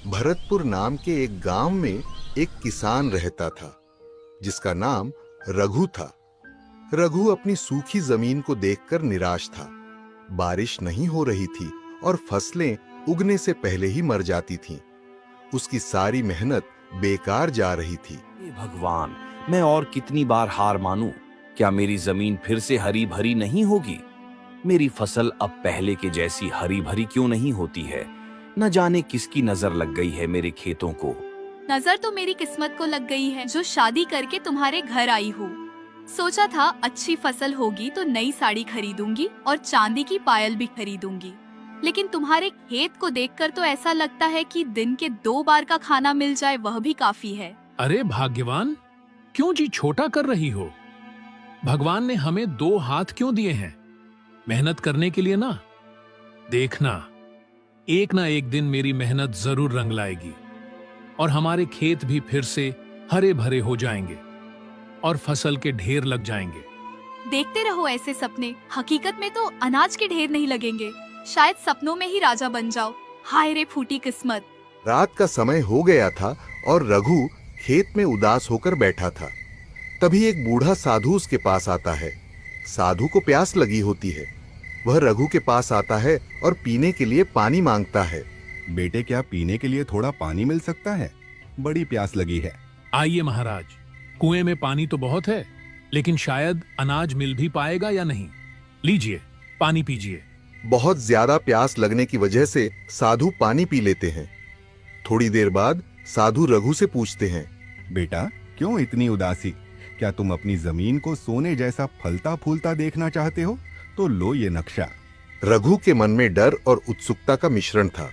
भरतपुर नाम के एक गांव में एक किसान रहता था जिसका नाम रघु था। रघु अपनी सूखी जमीन को देखकर निराश था। बारिश नहीं हो रही थी और फसलें उगने से पहले ही मर जाती थीं। उसकी सारी मेहनत बेकार जा रही थी। हे भगवान, मैं और कितनी बार हार मानूं? क्या मेरी जमीन फिर से हरी भरी नहीं होगी? मेरी फसल अब पहले के जैसी हरी भरी क्यों नहीं होती है? न जाने किसकी नजर लग गई है मेरे खेतों को। नजर तो मेरी किस्मत को लग गई है जो शादी करके तुम्हारे घर आई हूँ। सोचा था अच्छी फसल होगी तो नई साड़ी खरीदूंगी और चांदी की पायल भी खरीदूंगी, लेकिन तुम्हारे खेत को देखकर तो ऐसा लगता है कि दिन के 2 बार का खाना मिल जाए वह भी काफी है। अरे भाग्यवान, क्यों जी छोटा कर रही हो? भगवान ने हमें 2 हाथ क्यों दिए हैं? मेहनत करने के लिए ना। देखना, एक ना एक दिन मेरी मेहनत जरूर रंग लाएगी और हमारे खेत भी फिर से हरे भरे हो जाएंगे और फसल के ढेर लग जाएंगे। देखते रहो ऐसे सपने, हकीकत में तो अनाज के ढेर नहीं लगेंगे। शायद सपनों में ही राजा बन जाओ। हाय रे फूटी किस्मत। रात का समय हो गया था और रघु खेत में उदास होकर बैठा था। तभी एक बूढ़ा साधु उसके पास आता है। साधु को प्यास लगी होती है। वह रघु के पास आता है और पीने के लिए पानी मांगता है। बेटे, क्या पीने के लिए थोड़ा पानी मिल सकता है? बड़ी प्यास लगी है। आइए महाराज, कुएं में पानी तो बहुत है, लेकिन शायद अनाज मिल भी पाएगा या नहीं। लीजिए, पानी पीजिए। बहुत ज्यादा प्यास लगने की वजह से साधु पानी पी लेते हैं। थोड़ी देर बाद साधु रघु से पूछते हैं, बेटा, क्यों इतनी उदासी? क्या तुम अपनी जमीन को सोने जैसा फलता फूलता देखना चाहते हो? तो लो ये नक्शा। रघु के मन में डर और उत्सुकता का मिश्रण था,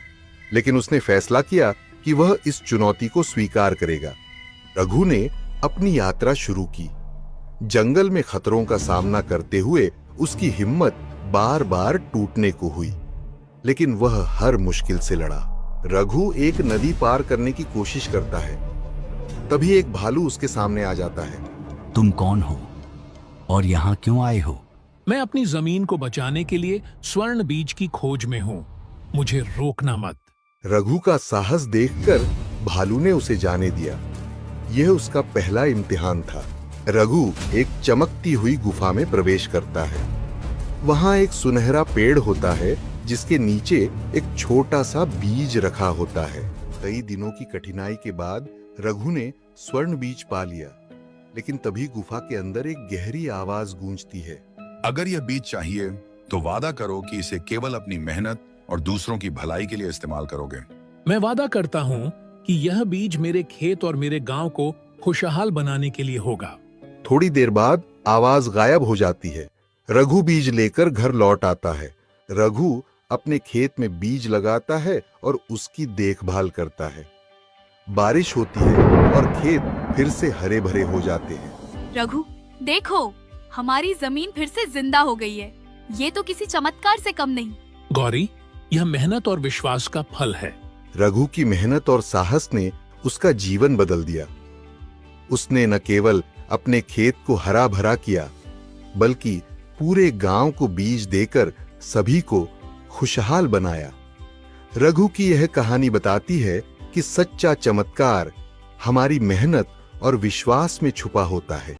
लेकिन उसने फैसला किया कि वह इस चुनौती को स्वीकार करेगा। रघु ने अपनी यात्रा शुरू की। जंगल में खतरों का सामना करते हुए उसकी हिम्मत बार बार टूटने को हुई, लेकिन वह हर मुश्किल से लड़ा। रघु एक नदी पार करने की कोशिश करता है। तभी एक भालू उसके सामने आ जाता है। तुम कौन हो और यहाँ क्यों आए हो? मैं अपनी जमीन को बचाने के लिए स्वर्ण बीज की खोज में हूँ। मुझे रोकना मत। रघु का साहस देखकर भालू ने उसे जाने दिया। यह उसका पहला इम्तिहान था। रघु एक चमकती हुई गुफा में प्रवेश करता है। वहां एक सुनहरा पेड़ होता है जिसके नीचे एक छोटा सा बीज रखा होता है। कई दिनों की कठिनाई के बाद रघु ने स्वर्ण बीज पा लिया, लेकिन तभी गुफा के अंदर एक गहरी आवाज गूंजती है। अगर यह बीज चाहिए तो वादा करो कि इसे केवल अपनी मेहनत और दूसरों की भलाई के लिए इस्तेमाल करोगे। मैं वादा करता हूँ कि यह बीज मेरे खेत और मेरे गांव को खुशहाल बनाने के लिए होगा। थोड़ी देर बाद आवाज गायब हो जाती है। रघु बीज लेकर घर लौट आता है। रघु अपने खेत में बीज लगाता है और उसकी देखभाल करता है। बारिश होती है और खेत फिर से हरे भरे हो जाते हैं। रघु, देखो, हमारी जमीन फिर से जिंदा हो गई है। ये तो किसी चमत्कार से कम नहीं। गौरी, यह मेहनत और विश्वास का फल है। रघु की मेहनत और साहस ने उसका जीवन बदल दिया। उसने न केवल अपने खेत को हरा भरा किया, बल्कि पूरे गांव को बीज देकर सभी को खुशहाल बनाया। रघु की यह कहानी बताती है कि सच्चा चमत्कार हमारी मेहनत और विश्वास में छुपा होता है।